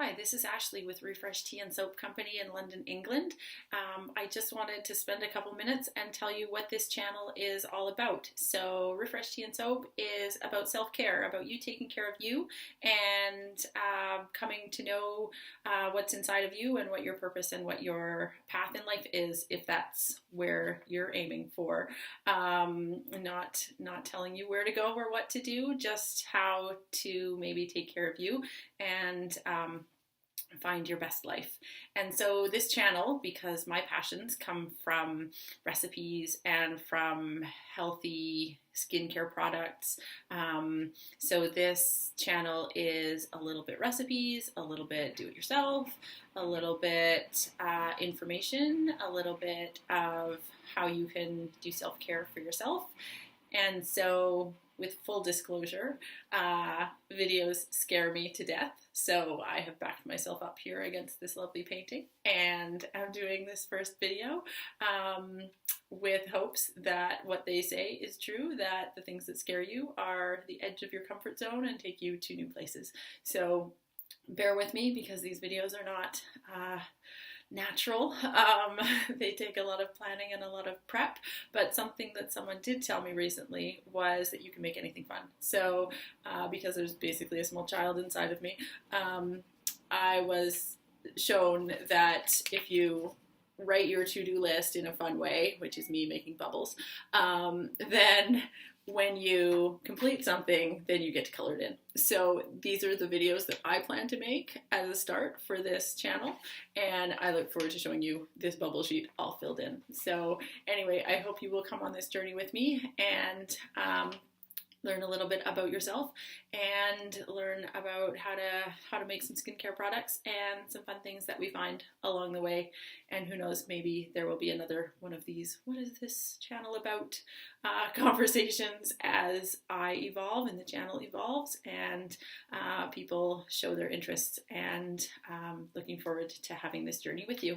Hi, this is Ashley with Refresh Tea and Soap Company in London, England. I just wanted to spend a couple minutes and tell you what this channel is all about. So Refresh Tea and Soap is about self-care, about you taking care of you and coming to know what's inside of you and what your purpose and what your path in life is, if that's where you're aiming for. Not telling you where to go or what to do, just how to maybe take care of you and find your best life. And so this channel, because my passions come from recipes and from healthy skincare products, so this channel is a little bit recipes, a little bit do-it-yourself, a little bit information, a little bit of how you can do self-care for yourself. And so, with full disclosure, videos scare me to death. So I have backed myself up here against this lovely painting, and I'm doing this first video with hopes that what they say is true, that the things that scare you are the edge of your comfort zone and take you to new places. So bear with me, because these videos are not natural. They take a lot of planning and a lot of prep, but something that someone did tell me recently was that you can make anything fun. So because there's basically a small child inside of me, I was shown that if you write your to-do list in a fun way, which is me making bubbles, then when you complete something, then you get to color it in. So these are the videos that I plan to make as a start for this channel, and I look forward to showing you this bubble sheet all filled in. So anyway, I hope you will come on this journey with me and learn a little bit about yourself and learn about how to make some skincare products and some fun things that we find along the way. And who knows, maybe there will be another one of these "what is this channel about" conversations as I evolve and the channel evolves and people show their interests, and looking forward to having this journey with you.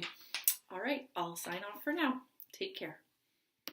All right, I'll sign off for now. Take care.